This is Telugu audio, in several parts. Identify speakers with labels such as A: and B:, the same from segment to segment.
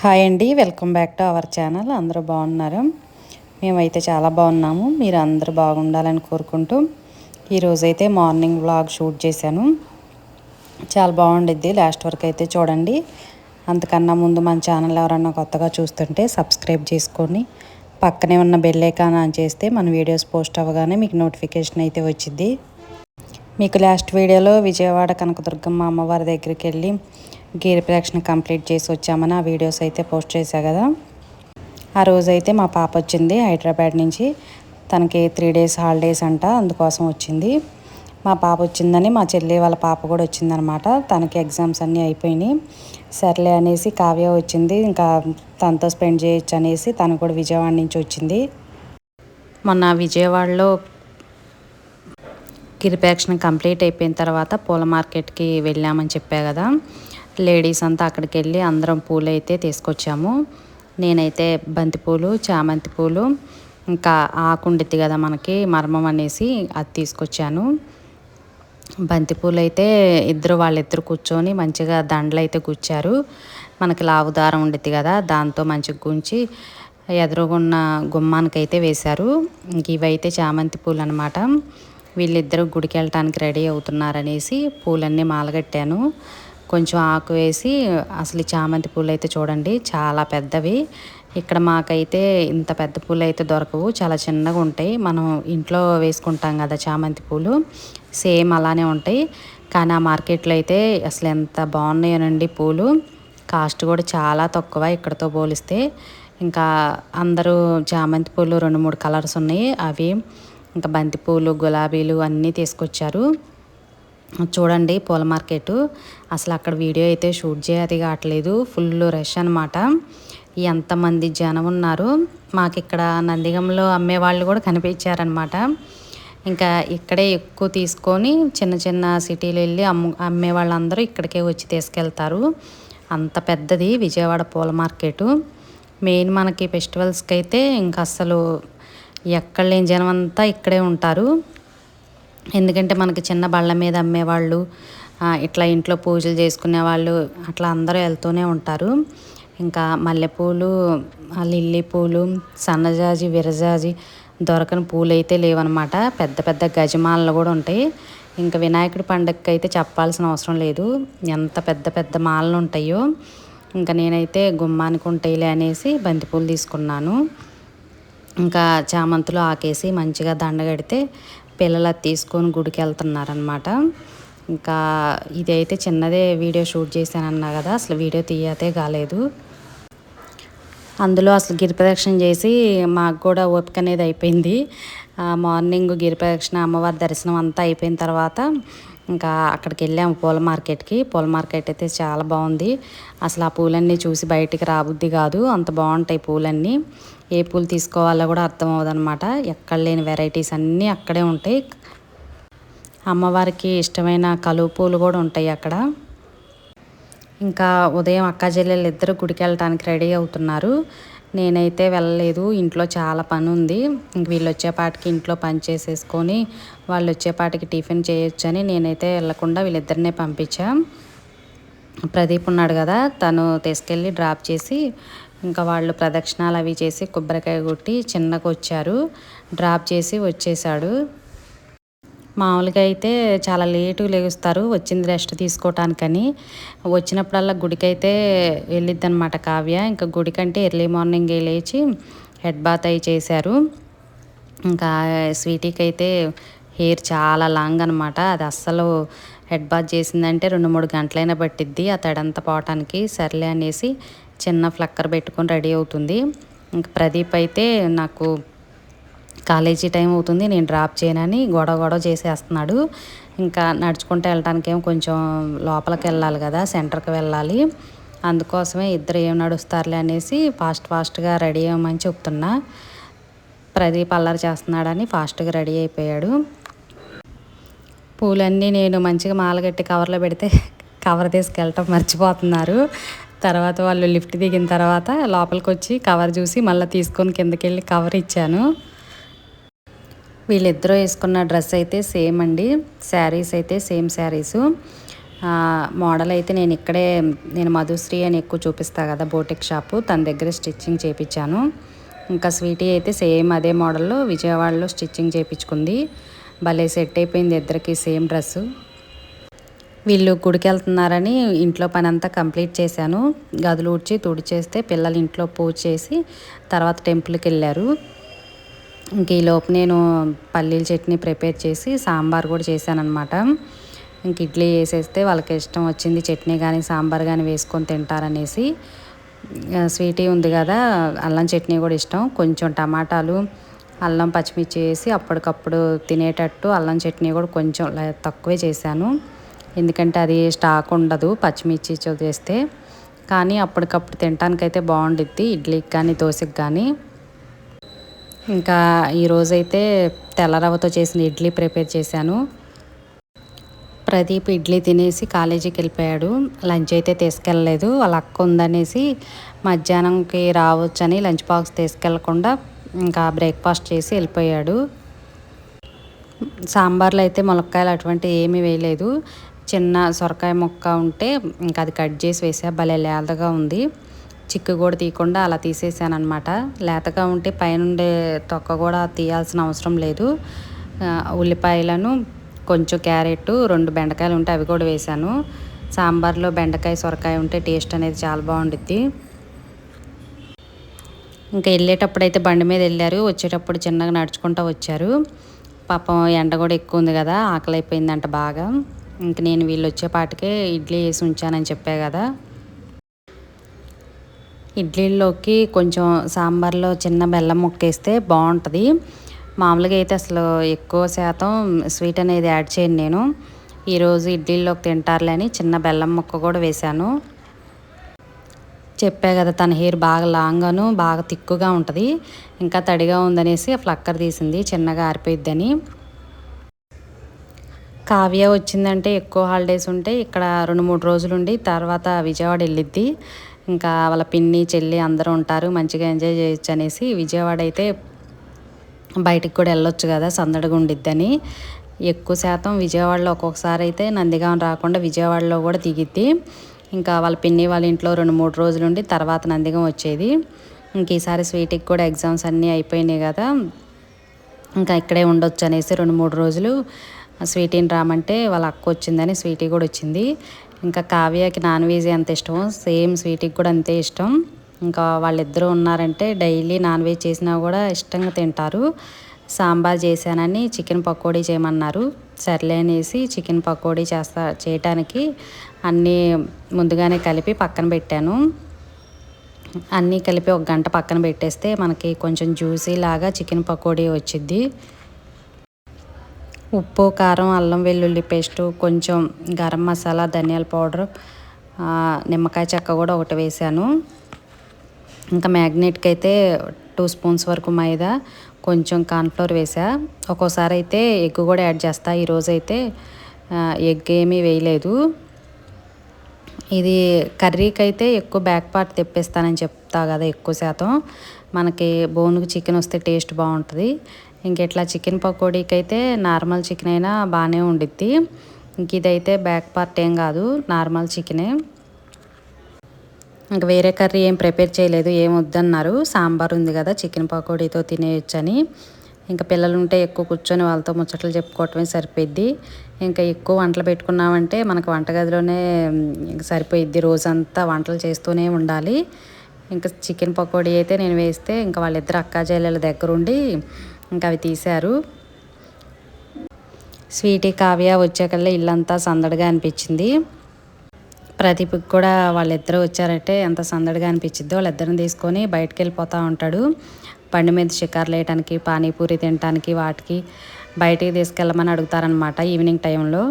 A: హాయ్ అండి, welcome back to our channel. అందరూ బాగున్నారు? మేమైతే చాలా బాగున్నాము. మీరు అందరూ బాగుండాలని కోరుకుంటూ ఈరోజైతే మార్నింగ్ వ్లాగ్ షూట్ చేశాను. చాలా బాగుండిద్ది, లాస్ట్ వరకు అయితే చూడండి. అంతకన్నా ముందు మన ఛానల్ ఎవరన్నా కొత్తగా చూస్తుంటే సబ్స్క్రైబ్ చేసుకొని పక్కనే ఉన్న బెల్ ఐకాన్ ఆన్ చేస్తే మన వీడియోస్ పోస్ట్ అవ్వగానే మీకు నోటిఫికేషన్ అయితే వచ్చింది. మీకు లాస్ట్ వీడియోలో విజయవాడ కనకదుర్గమ్మ అమ్మవారి దగ్గరికి వెళ్ళి గిరి ప్రదక్షిణ కంప్లీట్ చేసి వచ్చామని ఆ వీడియోస్ అయితే పోస్ట్ చేశా కదా. ఆ రోజైతే మా పాప వచ్చింది హైదరాబాద్ నుంచి. తనకి 3 days హాలిడేస్ అంట, అందుకోసం వచ్చింది. మా పాప వచ్చిందని మా చెల్లి వాళ్ళ పాప కూడా వచ్చిందనమాట. తనకి ఎగ్జామ్స్ అన్నీ అయిపోయినాయి. సర్లే అనేసి కావ్య వచ్చింది, ఇంకా తనతో స్పెండ్ చేయొచ్చు అనేసి తను కూడా విజయవాడ నుంచి వచ్చింది. మొన్న విజయవాడలో గిరి ప్రదక్షిణ కంప్లీట్ అయిపోయిన తర్వాత పూల మార్కెట్కి వెళ్ళామని చెప్పా కదా. లేడీస్ అంతా అక్కడికి వెళ్ళి అందరం పూలు అయితే తీసుకొచ్చాము. నేనైతే బంతిపూలు, చామంతి పూలు, ఇంకా ఆకు ఉండిద్ది కదా మనకి మర్మం అనేసి అది తీసుకొచ్చాను. బంతిపూలు అయితే వాళ్ళిద్దరు కూర్చొని మంచిగా దండలు అయితే గుచ్చారు. మనకి లావు దారం ఉండిద్ది కదా, దాంతో మంచిగా గుంచి ఎదురుగున్న గుమ్మానికైతే వేశారు. ఇవైతే చామంతి పూలు అనమాట. వీళ్ళిద్దరూ గుడికి వెళ్ళటానికి రెడీ అవుతున్నారనేసి పూలన్నీ మాలగట్టాను. కొంచెం ఆకు వేసి, అసలు చామంతి పూలు అయితే చూడండి చాలా పెద్దవి. ఇక్కడ మాకైతే ఇంత పెద్ద పూలు అయితే దొరకవు, చాలా చిన్నగా ఉంటాయి. మనం ఇంట్లో వేసుకుంటాం కదా చామంతి పూలు, సేమ్ అలానే ఉంటాయి. కానీ ఆ మార్కెట్లో అయితే అసలు ఎంత బాగున్నాయోనండి పూలు. కాస్ట్ కూడా చాలా తక్కువ ఇక్కడతో పోలిస్తే. ఇంకా అందరూ చామంతి పూలు 2-3 కలర్స్ ఉన్నాయి, అవి ఇంకా బంతిపూలు, గులాబీలు అన్నీ తీసుకొచ్చారు. చూడండి పూల మార్కెట్. అసలు అక్కడ వీడియో అయితే షూట్ చేయది కావట్లేదు, ఫుల్ రష్ అనమాట. ఎంతమంది జనం ఉన్నారు. మాకు ఇక్కడ నందిగంలో అమ్మే వాళ్ళు కూడా కనిపించారనమాట. ఇంకా ఇక్కడే ఎక్కువ తీసుకొని చిన్న చిన్న సిటీలు వెళ్ళి అమ్మే వాళ్ళందరూ ఇక్కడికే వచ్చి తీసుకెళ్తారు. అంత పెద్దది విజయవాడ పూల మార్కెట్. మెయిన్ మనకి ఫెస్టివల్స్కి అయితే ఇంకా అసలు ఎక్కడ లేని జనం అంతా ఇక్కడే ఉంటారు. ఎందుకంటే మనకి చిన్న బళ్ళ మీద అమ్మేవాళ్ళు, ఇట్లా ఇంట్లో పూజలు చేసుకునే వాళ్ళు అట్లా అందరూ వెళ్తూనే ఉంటారు. ఇంకా మల్లెపూలు, లిల్లీ పూలు, సన్నజాజి, విరజాజి దొరకని పూలు అయితే లేవన్నమాట. పెద్ద పెద్ద గజమాలలు కూడా ఉంటాయి. ఇంకా వినాయకుడి పండగకి అయితే చెప్పాల్సిన అవసరం లేదు, ఎంత పెద్ద పెద్ద మాలలు ఉంటాయో. ఇంకా నేనైతే గుమ్మానికి ఉంటాయిలే అనేసి బంతిపూలు తీసుకున్నాను. ఇంకా చామంతులు ఆకేసి మంచిగా దండ కడితే పిల్లలు అది తీసుకొని గుడికి వెళ్తున్నారనమాట. ఇంకా ఇదైతే చిన్నదే వీడియో షూట్ చేశానన్నా కదా, అసలు వీడియో తీయతే కాలేదు. అందులో అసలు గిరి ప్రదక్షిణ చేసి మాకు కూడా ఓపిక అనేది అయిపోయింది. మార్నింగ్ గిరి ప్రదక్షిణ, అమ్మవారి దర్శనం అంతా అయిపోయిన తర్వాత ఇంకా అక్కడికి వెళ్ళాము పూల మార్కెట్కి. పూల మార్కెట్ అయితే చాలా బాగుంది. అసలు ఆ పూలన్నీ చూసి బయటికి రాబుద్ది కాదు, అంత బాగుంటాయి పూలన్నీ. ఏ పూలు తీసుకోవాలో కూడా అర్థం అవ్వదన్నమాట. ఎక్కడ లేని వెరైటీస్ అన్నీ అక్కడే ఉంటాయి. అమ్మవారికి ఇష్టమైన కలువ పూలు కూడా ఉంటాయి అక్కడ. ఇంకా ఉదయం అక్క చెల్లెళ్ళు ఇద్దరు గుడికి వెళ్ళటానికి రెడీ అవుతున్నారు. నేనైతే వెళ్ళలేదు, ఇంట్లో చాలా పని ఉంది. ఇంక వీళ్ళు వచ్చేపాటికి ఇంట్లో పని చేసేసుకొని వాళ్ళు వచ్చేపాటికి టిఫిన్ చేయొచ్చని నేనైతే వెళ్ళకుండా వీళ్ళిద్దరినే పంపించా. ప్రదీప్ ఉన్నాడు కదా, తను తీసుకెళ్ళి డ్రాప్ చేసి ఇంకా వాళ్ళు ప్రదక్షిణాలు అవి చేసి కొబ్బరికాయ కొట్టి చిన్నగా వచ్చారు. డ్రాప్ చేసి వచ్చేసాడు. మామూలుగా అయితే చాలా లేటుగా లేస్తారు, వచ్చింది రెస్ట్ తీసుకోవటానికని. వచ్చినప్పుడల్లా గుడికైతే వెళ్ళిద్ది అనమాట కావ్య. ఇంకా గుడికంటే ఎర్లీ మార్నింగే లేచి హెడ్ బాత్ అవి చేశారు. ఇంకా స్వీటీకి అయితే హెయిర్ చాలా లాంగ్ అనమాట. అది అస్సలు హెడ్ బాత్ చేసిందంటే 2-3 గంటలైనా పట్టిద్ది ఆ తడంతా పోవటానికి. సర్లే అనేసి చిన్న ఫ్లక్కర్ పెట్టుకొని రెడీ అవుతుంది. ఇంక ప్రదీప్ అయితే నాకు కాలేజీ టైం అవుతుంది, నేను డ్రాప్ చేయనని గొడవ చేసేస్తున్నాడు. ఇంకా నడుచుకుంటూ వెళ్ళటానికి ఏమో కొంచెం లోపలికి వెళ్ళాలి కదా, సెంటర్కి వెళ్ళాలి. అందుకోసమే ఇద్దరు ఏం నడుస్తారులే అనేసి ఫాస్ట్గా రెడీ అవ్వమని చెప్తున్నా. ప్రదీప్ అల్లరి చేస్తున్నాడని ఫాస్ట్గా రెడీ అయిపోయాడు. పూలన్నీ నేను మంచిగా మాలగట్టి కవర్లో పెడితే కవర్ తీసుకెళ్ళటం మర్చిపోతున్నారు. తర్వాత వాళ్ళు లిఫ్ట్ దిగిన తర్వాత లోపలికి వచ్చి కవర్ చూసి మళ్ళీ తీసుకొని కిందకి వెళ్ళి కవర్ ఇచ్చాను. వీళ్ళిద్దరూ వేసుకున్న డ్రెస్ అయితే సేమ్ అండి, శారీస్ అయితే సేమ్ శారీసు. మోడల్ అయితే నేను మధుశ్రీ అని ఎక్కువ చూపిస్తా కదా బోటిక్ షాపు, తన దగ్గర స్టిచ్చింగ్ చేయించాను. ఇంకా స్వీటీ అయితే సేమ్ అదే మోడల్లో విజయవాడలో స్టిచ్చింగ్ చేయించుకుంది. భలే సెట్ అయిపోయింది ఇద్దరికి సేమ్ డ్రెస్సు. వీళ్ళు గుడికి వెళ్తున్నారని ఇంట్లో పని అంతా కంప్లీట్ చేశాను. గదులు ఊడ్చి తుడిచేస్తే పిల్లలు ఇంట్లో పూజ చేసి తర్వాత టెంపుల్కి వెళ్ళారు. ఇంక ఈలోపు నేను పల్లీల చట్నీ ప్రిపేర్ చేసి సాంబార్ కూడా చేశానమాట. ఇంక ఇడ్లీ వేసేస్తే వాళ్ళకి ఇష్టం వచ్చింది చట్నీ కానీ సాంబార్ కానీ వేసుకొని తింటారనేసి. స్వీటీ ఉంది కదా, అల్లం చట్నీ కూడా ఇష్టం. కొంచెం టమాటాలు అల్లం పచ్చిమిర్చి వేసి అప్పటికప్పుడు తినేటట్టు అల్లం చట్నీ కూడా కొంచెం తక్కువే చేశాను. ఎందుకంటే అది స్టాక్ ఉండదు పచ్చిమిర్చి చేస్తే. కానీ అప్పటికప్పుడు తినడానికైతే బాగుండిద్ది ఇడ్లీకి కానీ దోశకి కానీ. ఇంకా ఈరోజైతే తెల్ల రవ్వతో చేసిన ఇడ్లీ ప్రిపేర్ చేశాను. ప్రదీప్ ఇడ్లీ తినేసి కాలేజీకి వెళ్ళిపోయాడు. లంచ్ అయితే తీసుకెళ్ళలేదు, వాళ్ళ అక్క ఉందనేసి మధ్యాహ్నంకి రావచ్చని లంచ్ బాక్స్ తీసుకెళ్లకుండా ఇంకా బ్రేక్ఫాస్ట్ చేసి వెళ్ళిపోయాడు. సాంబార్లో అయితే ములక్కాయలు అటువంటివి ఏమీ వేయలేదు. చిన్న సొరకాయ ముక్క ఉంటే ఇంకా అది కట్ చేసి వేసా. భలే లేతగా ఉంది. చిక్కు కూడా తీయకుండా అలా తీసేసాను అనమాట. లేతగా ఉంటే పైనుండే తొక్క కూడా తీయాల్సిన అవసరం లేదు. ఉల్లిపాయలను కొంచెం క్యారెట్ 2 బెండకాయలు ఉంటే అవి కూడా వేసాను. సాంబార్లో బెండకాయ సొరకాయ ఉంటే టేస్ట్ అనేది చాలా బాగుండిద్ది. ఇంకా వెళ్ళేటప్పుడు అయితే బండి మీద వెళ్ళారు, వచ్చేటప్పుడు చిన్నగా నడుచుకుంటూ వచ్చారు. పాపం ఎండ కూడా ఎక్కువ ఉంది కదా, ఆకలి అయిపోయిందంట బాగా. ఇంక నేను వీళ్ళు వచ్చేపాటికే ఇడ్లీ వేసి ఉంచానని చెప్పా కదా. ఇడ్లీల్లోకి కొంచెం సాంబార్లో చిన్న బెల్లం ముక్క వేస్తే బాగుంటుంది. మామూలుగా అయితే అసలు ఎక్కువ శాతం స్వీట్ అనేది యాడ్ చేయను నేను. ఈరోజు ఇడ్లీల్లోకి తింటారులే అని చిన్న బెల్లం ముక్క కూడా వేశాను. చెప్పా కదా తన హెయిర్ బాగా లాంగ్గాను బాగా తిక్కుగా ఉంటుంది. ఇంకా తడిగా ఉందనేసి ఫ్లక్కర్ తీసింది, చిన్నగా ఆరిపోయిద్దని. కావ్య వచ్చిందంటే ఎక్కువ హాలిడేస్ ఉంటే ఇక్కడ 2-3 రోజులు ఉండి తర్వాత విజయవాడ వెళ్ళిద్ది. ఇంకా వాళ్ళ పిన్ని చెల్లి అందరూ ఉంటారు, మంచిగా ఎంజాయ్ చేయొచ్చు అనేసి విజయవాడ అయితే బయటికి కూడా వెళ్ళొచ్చు కదా సందడిగా ఉండిద్దని. ఎక్కువ శాతం విజయవాడలో ఒక్కొక్కసారి అయితే నందిగాం రాకుండా విజయవాడలో కూడా దిగిద్ది. ఇంకా వాళ్ళ పిన్ని వాళ్ళ ఇంట్లో 2-3 రోజులు ఉండి తర్వాత నందిగాం వచ్చేది. ఇంక ఈసారి స్వీటీకి కూడా ఎగ్జామ్స్ అన్నీ అయిపోయినాయి కదా, ఇంకా ఇక్కడే ఉండొచ్చు అనేసి 2-3 రోజులు స్వీటీని రామంటే వాళ్ళ అక్క వచ్చిందని స్వీటీ కూడా వచ్చింది. ఇంకా కావ్యకి నాన్ వెజ్ ఎంత ఇష్టమో సేమ్ స్వీటీకి కూడా అంతే ఇష్టం. ఇంకా వాళ్ళిద్దరూ ఉన్నారంటే డైలీ నాన్ వెజ్ చేసినా కూడా ఇష్టంగా తింటారు. సాంబార్ చేశానని చికెన్ పకోడీ చేయమన్నారు. సర్లే అనేసి చికెన్ పకోడీ చేయటానికి అన్నీ ముందుగానే కలిపి పక్కన పెట్టాను. అన్నీ కలిపి 1 గంట పక్కన పెట్టేస్తే మనకి కొంచెం జ్యూసీ లాగా చికెన్ పకోడీ వచ్చిద్ది. ఉప్పు కారం అల్లం వెల్లుల్లి పేస్టు కొంచెం గరం మసాలా ధనియాల పౌడర్ నిమ్మకాయ చెక్క కూడా ఒకటి వేసాను. ఇంకా మ్యాగ్నేట్కి అయితే 2 స్పూన్స్ వరకు మైదా కొంచెం కార్న్ఫ్లోర్ వేసా. ఒక్కోసారి అయితే ఎగ్ కూడా యాడ్ చేస్తా. ఈరోజైతే ఎగ్ ఏమీ వేయలేదు. ఇది కర్రీకి అయితే ఎక్కువ బ్యాక్ పార్ట్ తెప్పిస్తానని చెప్తా కదా, ఎక్కువ శాతం మనకి బోన్కి చికెన్ వస్తే టేస్ట్ బాగుంటుంది. ఇట్లా చికెన్ పకోడీకి అయితే నార్మల్ చికెన్ అయినా బాగానే ఉండిద్ది. ఇదైతే బ్యాక్ పార్ట్ ఏం కాదు, నార్మల్ చికెనే. ఇంక వేరే కర్రీ ఏం ప్రిపేర్ చేయలేదు, ఏం వద్దన్నారు. సాంబార్ ఉంది కదా చికెన్ పకోడీతో తినేయొచ్చని. ఇంకా పిల్లలు ఉంటే ఎక్కువ కూర్చొని వాళ్ళతో ముచ్చట్లు చెప్పుకోవటమే సరిపోయిద్ది. ఇంకా ఎక్కువ వంటలు పెట్టుకున్నామంటే మనకు వంటగదిలోనే సరిపోయిద్ది, రోజంతా వంటలు చేస్తూనే ఉండాలి. ఇంకా చికెన్ పకోడీ అయితే నేను వేస్తే ఇంకా వాళ్ళిద్దరు అక్కా చెల్లెల దగ్గరుండి ఇంకా అవి తీశారు. స్వీటీ కావ్య వచ్చాకల్లా ఇల్లంతా సందడిగా అనిపించింది. ప్రదీప్కి కూడా వాళ్ళిద్దరూ వచ్చారంటే ఎంత సందడిగా అనిపించిద్దో. వాళ్ళిద్దరిని తీసుకొని బయటకు వెళ్ళిపోతూ ఉంటాడు. బండి మీద షికార్లు వేయడానికి పానీపూరి తినడానికి వాటికి బయటికి తీసుకెళ్ళమని అడుగుతారనమాట ఈవినింగ్ టైంలో.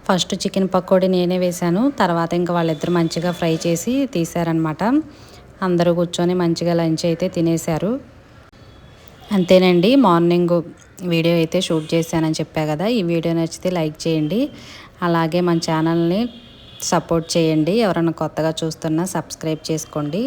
A: ఫస్ట్ చికెన్ పకోడీ నేనే వేశాను. తర్వాత ఇంకా వాళ్ళిద్దరు మంచిగా ఫ్రై చేసి తీశారనమాట. అందరూ కూర్చొని మంచిగా లంచ్ అయితే తినేశారు. అంతేనండి, మార్నింగ్ వీడియో అయితే షూట్ చేశానని చెప్పా కదా. ఈ వీడియో నచ్చితే లైక్ చేయండి, అలాగే మన ఛానల్ని సపోర్ట్ చేయండి. ఎవరైనా కొత్తగా చూస్తున్నా సబ్స్క్రైబ్ చేసుకోండి.